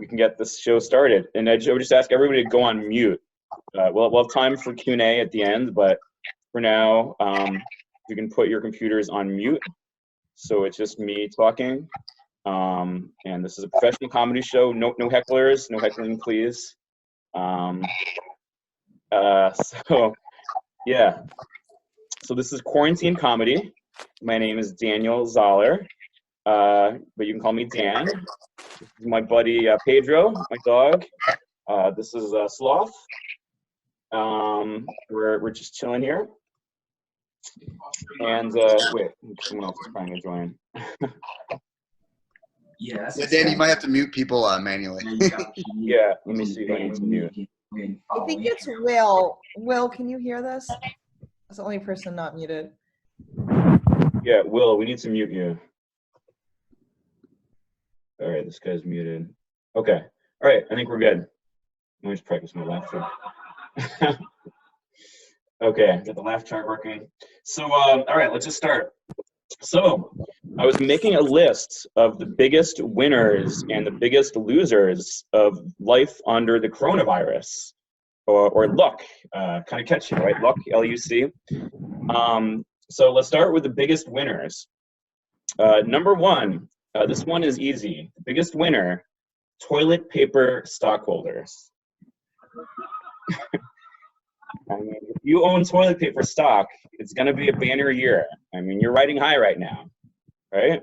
we can get this show started. And I would just ask everybody to go on mute. We'll have time for Q&A at the end, but for now, you can put your computers on mute. So it's just me talking. And this is a professional comedy show. No hecklers, no heckling, please. So yeah. So this is Quarantine Comedy. My name is Daniel Zoller, but you can call me Dan. This is my buddy Pedro, my dog. This is Sloth. We're just chilling here. And wait, someone else is trying to join. Yeah, Dan, you might have to mute people manually. Yeah, let me see if I need to mute. I think it's Will. Will, can you hear this? That's the only person not muted. Yeah, Will, we need to mute you. All right, this guy's muted. Okay, all right, I think we're good. Let me just practice my laugh track. Okay, got the laugh chart working. So, all right, let's just start. So, I was making a list of the biggest winners and the biggest losers of life under the coronavirus, or luck, kind of catchy, right? Luck, L-U-C. So let's start with the biggest winners. Number one, this one is easy. The biggest winner, toilet paper stockholders. I mean, if you own toilet paper stock, it's going to be a banner year. I mean, you're riding high right now, right?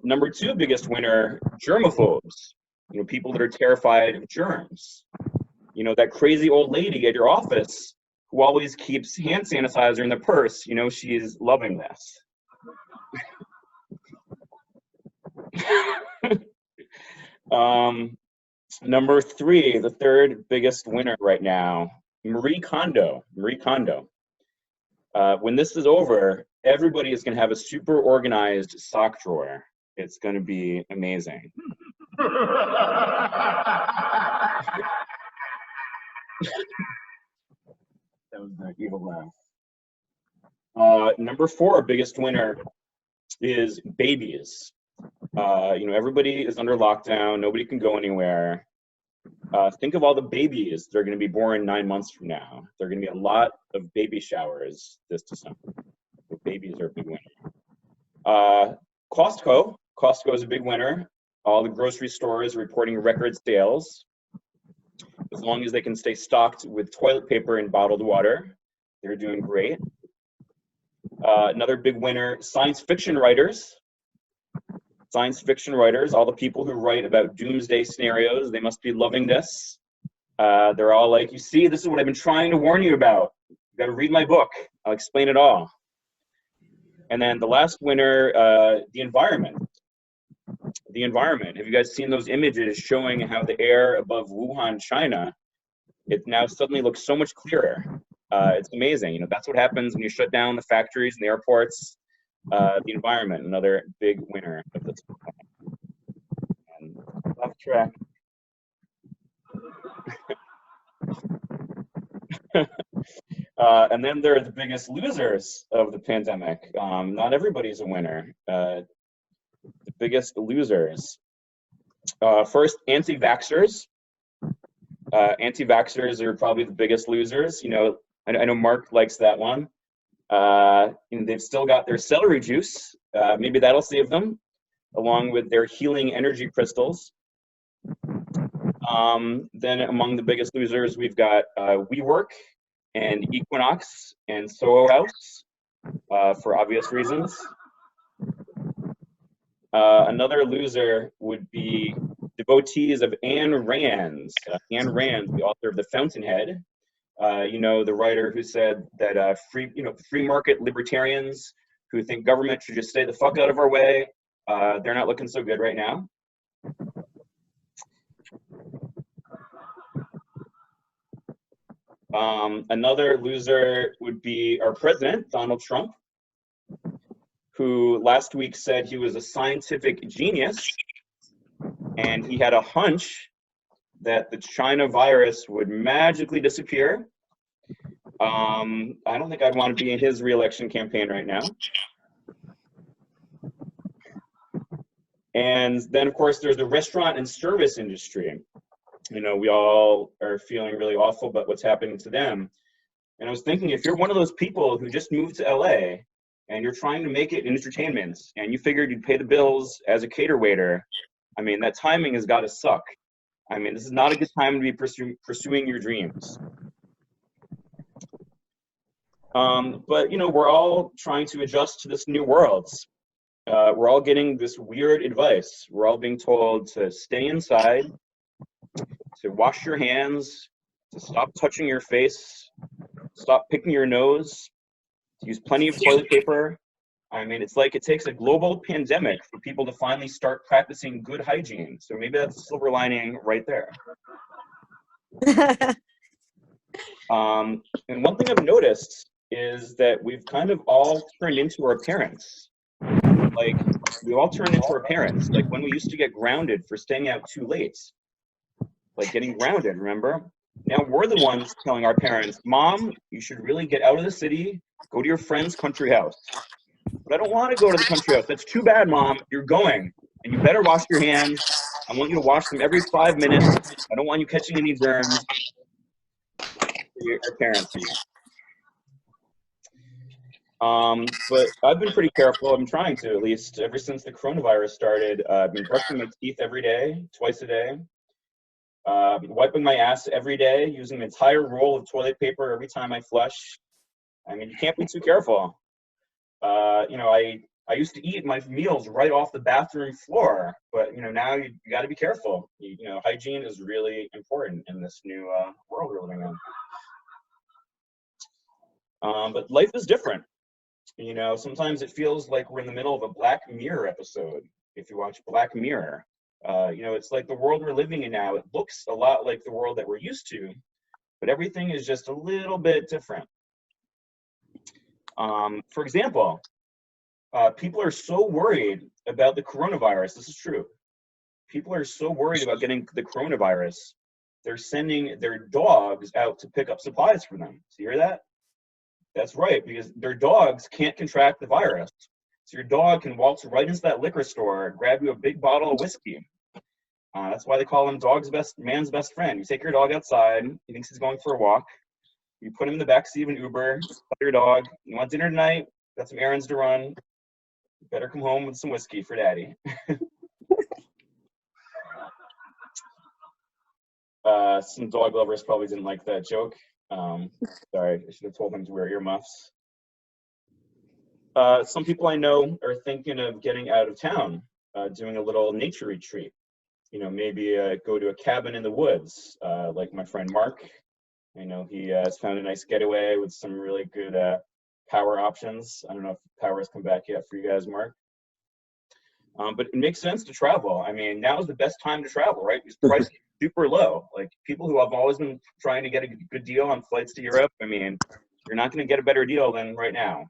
Number two biggest winner, germaphobes. You know, people that are terrified of germs. You know, that crazy old lady at your office who always keeps hand sanitizer in the purse. You know, she's loving this. Number three, the third biggest winner right now, Marie Kondo. Marie Kondo. When this is over, everybody is going to have a super organized sock drawer. It's going to be amazing. That was the evil laugh. Number four, biggest winner is babies. You know, everybody is under lockdown. Nobody can go anywhere. Think of all the babies that are going to be born 9 months from now. There are going to be a lot of baby showers this December. So babies are a big winner. Costco. Costco is a big winner. All the grocery stores are reporting record sales. As long as they can stay stocked with toilet paper and bottled water, they're doing great. Another big winner, science fiction writers. Science fiction writers, all the people who write about doomsday scenarios, they must be loving this. They're all like, you see, this is what I've been trying to warn you about. You got to read my book. I'll explain it all. And then the last winner, the environment. The environment. Have you guys seen those images showing how the air above Wuhan, China, it now suddenly looks so much clearer? It's amazing. You know, that's what happens when you shut down the factories and the airports. The environment, another big winner of this. And left track. And then there are the biggest losers of the pandemic. Not everybody's a winner. The biggest losers. First, anti-vaxxers. Anti-vaxxers are probably the biggest losers. You know, I know Mark likes that one. And they've still got their celery juice. Maybe that'll save them, along with their healing energy crystals. Then among the biggest losers, we've got WeWork and Equinox and Soho House, for obvious reasons. Another loser would be devotees of Ayn Rand. Ayn Rand, the author of The Fountainhead. You know, the writer who said that free market libertarians who think government should just stay the fuck out of our way, they're not looking so good right now. Another loser would be our president, Donald Trump, who last week said he was a scientific genius and he had a hunch that the China virus would magically disappear. I don't think I'd want to be in his re-election campaign right now. And then, of course, there's the restaurant and service industry. You know, we all are feeling really awful about what's happening to them. And I was thinking, if you're one of those people who just moved to LA and you're trying to make it in entertainment and you figured you'd pay the bills as a cater waiter, I mean, that timing has got to suck. I mean, this is not a good time to be pursuing your dreams. But, you know, we're all trying to adjust to this new world. We're all getting this weird advice. We're all being told to stay inside, to wash your hands, to stop touching your face, stop picking your nose, to use plenty of toilet paper. I mean, it's like it takes a global pandemic for people to finally start practicing good hygiene. So maybe that's a silver lining right there. And one thing I've noticed is that we've kind of all turned into our parents. Like, we've all turned into our parents. Like when we used to get grounded for staying out too late. Like getting grounded, remember? Now we're the ones telling our parents, Mom, you should really get out of the city, go to your friend's country house. But I don't want to go to the country house. That's too bad, Mom. You're going. And you better wash your hands. I want you to wash them every 5 minutes. I don't want you catching any germs. Your parents. But I've been pretty careful. I'm trying to, at least, ever since the coronavirus started. I've been brushing my teeth every day, twice a day. Wiping my ass every day, using an entire roll of toilet paper every time I flush. I mean, you can't be too careful. You know, I used to eat my meals right off the bathroom floor, but, you know, now you got to be careful. You know, hygiene is really important in this new world we're living in. But life is different. You know, sometimes it feels like we're in the middle of a Black Mirror episode. If you watch Black Mirror, you know, it's like the world we're living in now. It looks a lot like the world that we're used to, but everything is just a little bit different. For example, people are so worried about the coronavirus. This is true. People are so worried about getting the coronavirus. They're sending their dogs out to pick up supplies for them. So you hear that? That's right, because their dogs can't contract the virus. So your dog can waltz right into that liquor store, grab you a big bottle of whiskey. That's why they call him man's best friend. You take your dog outside, he thinks he's going for a walk. You put him in the backseat of an Uber, tell your dog, you want dinner tonight? Got some errands to run. You better come home with some whiskey for daddy. Some dog lovers probably didn't like that joke. Sorry, I should have told them to wear earmuffs. Some people I know are thinking of getting out of town, doing a little nature retreat. You know, maybe go to a cabin in the woods, like my friend Mark. I know he has found a nice getaway with some really good power options. I don't know if power has come back yet for you guys, Mark. But it makes sense to travel. I mean, now is the best time to travel, right? Because prices are super low. Like people who have always been trying to get a good deal on flights to Europe, I mean, you're not going to get a better deal than right now.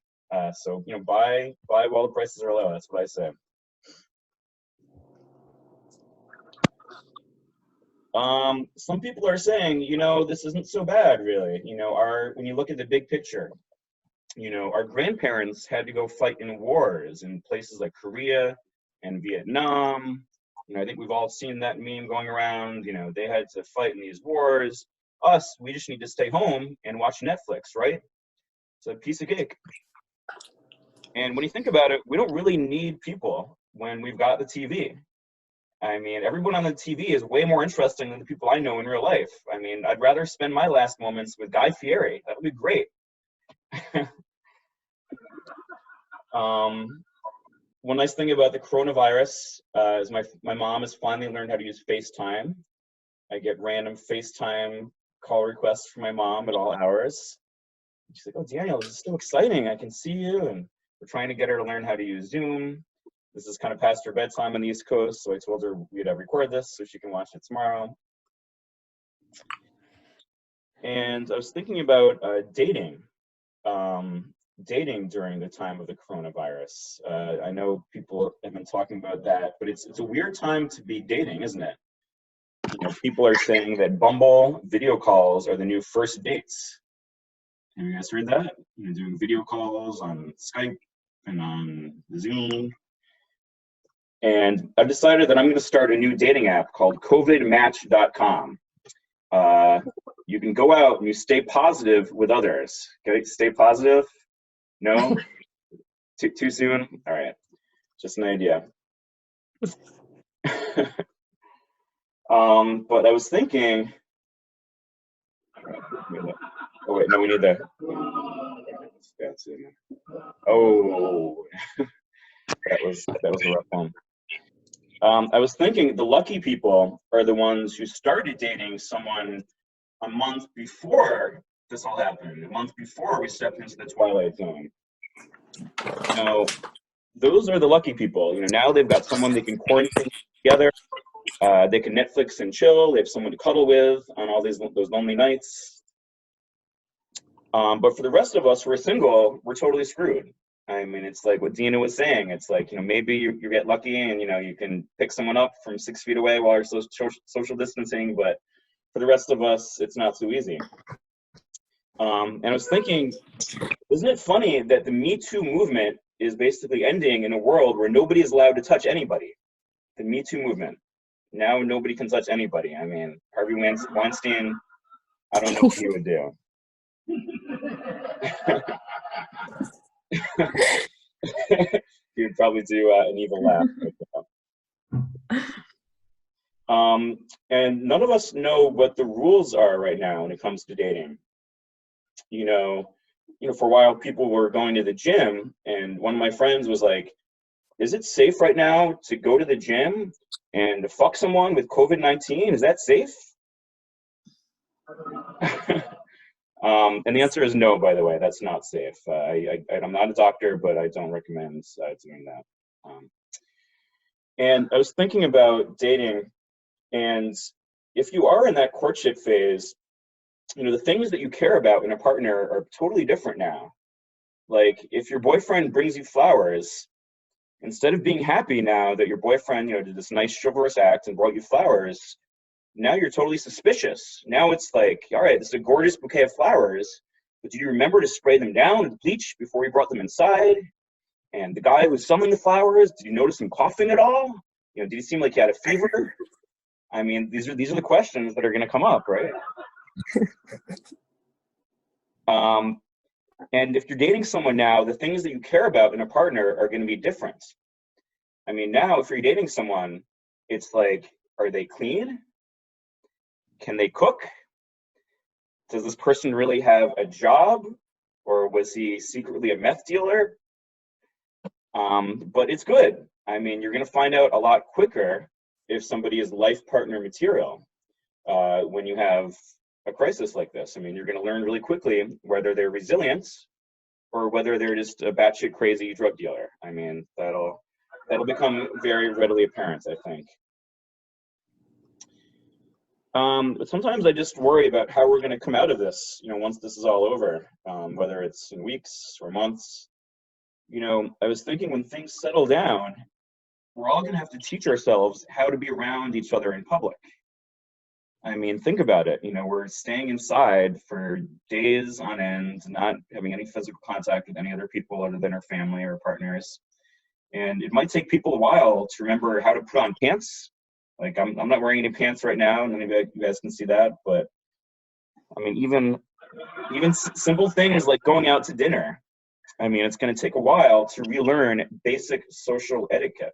So, you know, buy while the prices are low. That's what I say. Some people are saying, you know, this isn't so bad, really. You know, when you look at the big picture, you know, our grandparents had to go fight in wars in places like Korea and Vietnam. You know, I think we've all seen that meme going around. You know, they had to fight in these wars. Us, we just need to stay home and watch Netflix, right? It's a piece of cake. And when you think about it, we don't really need people when we've got the TV. I mean, everyone on the TV is way more interesting than the people I know in real life. I mean, I'd rather spend my last moments with Guy Fieri. That would be great. One nice thing about the coronavirus is my mom has finally learned how to use FaceTime. I get random FaceTime call requests from my mom at all hours. She's like, oh, Daniel, this is so exciting. I can see you. And we're trying to get her to learn how to use Zoom. This is kind of past her bedtime on the East Coast, so I told her we'd record this so she can watch it tomorrow. And I was thinking about dating during the time of the coronavirus. I know people have been talking about that, but it's a weird time to be dating, isn't it? You know, people are saying that Bumble video calls are the new first dates. Have you guys heard that? You know, doing video calls on Skype and on Zoom. And I've decided that I'm going to start a new dating app called covidmatch.com. You can go out and you stay positive with others. Okay, stay positive. No, too soon. All right, just an idea. But I was thinking. Oh wait, no, we need the. Oh, that was a rough one. I was thinking the lucky people are the ones who started dating someone a month before this all happened, a month before we stepped into the twilight zone. Those are the lucky people. Now they've got someone they can quarantine together. They can Netflix and chill. They have someone to cuddle with on all those lonely nights. But for the rest of us who are single, we're totally screwed. I mean, it's like what Dina was saying. It's like, maybe you get lucky and, you can pick someone up from 6 feet away while you're social distancing. But for the rest of us, it's not so easy. And I was thinking, isn't it funny that the Me Too movement is basically ending in a world where nobody is allowed to touch anybody? The Me Too movement. Now nobody can touch anybody. I mean, Harvey Weinstein, I don't know what he would do. He would probably do an evil laugh. And none of us know what the rules are right now when it comes to dating. For a while, people were going to the gym, and one of my friends was like, "Is it safe right now to go to the gym and to fuck someone with COVID-19? Is that safe?" And the answer is no, by the way. That's not safe. I'm not a doctor, but I don't recommend doing that. And I was thinking about dating, and if you are in that courtship phase, the things that you care about in a partner are totally different now. Like, if your boyfriend brings you flowers, instead of being happy now that your boyfriend, did this nice chivalrous act and brought you flowers, now you're totally suspicious. Now it's like, all right, this is a gorgeous bouquet of flowers, but did you remember to spray them down with bleach before you brought them inside? And the guy who summoned the flowers, did you notice him coughing at all? Did he seem like he had a fever? I mean, these are the questions that are going to come up, right? And if you're dating someone now, the things that you care about in a partner are going to be different. I mean, now if you're dating someone, it's like, are they clean? Can they cook? Does this person really have a job? Or was he secretly a meth dealer? But it's good. I mean, you're going to find out a lot quicker if somebody is life partner material when you have a crisis like this. I mean, you're going to learn really quickly whether they're resilient or whether they're just a batshit crazy drug dealer. I mean, that'll become very readily apparent, I think. But sometimes I just worry about how we're going to come out of this, once this is all over, whether it's in weeks or months. I was thinking when things settle down, we're all going to have to teach ourselves how to be around each other in public. I mean, think about it. We're staying inside for days on end, not having any physical contact with any other people other than our family or partners. And it might take people a while to remember how to put on pants. Like, I'm not wearing any pants right now. None of you guys can see that. But, I mean, even simple things like going out to dinner. I mean, it's going to take a while to relearn basic social etiquette.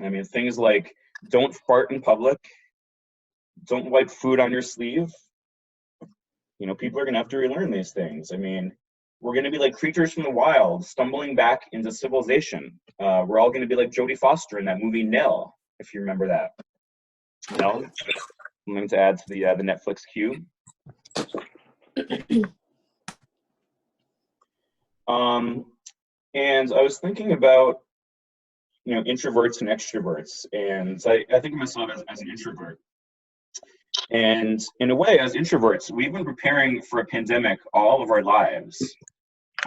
I mean, things like don't fart in public. Don't wipe food on your sleeve. People are going to have to relearn these things. I mean, we're going to be like creatures from the wild, stumbling back into civilization. We're all going to be like Jodie Foster in that movie Nell, if you remember that. Nell, I'm going to add to the Netflix queue. And I was thinking about, introverts and extroverts, and I think of myself as an introvert. And in a way, as introverts, we've been preparing for a pandemic all of our lives.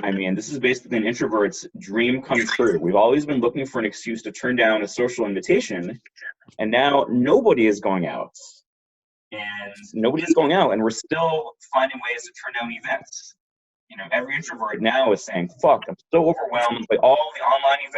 I mean, this is basically an introvert's dream come true. We've always been looking for an excuse to turn down a social invitation, and now nobody is going out. And nobody is going out, and we're still finding ways to turn down events. Every introvert now is saying, fuck, I'm so overwhelmed by all the online events.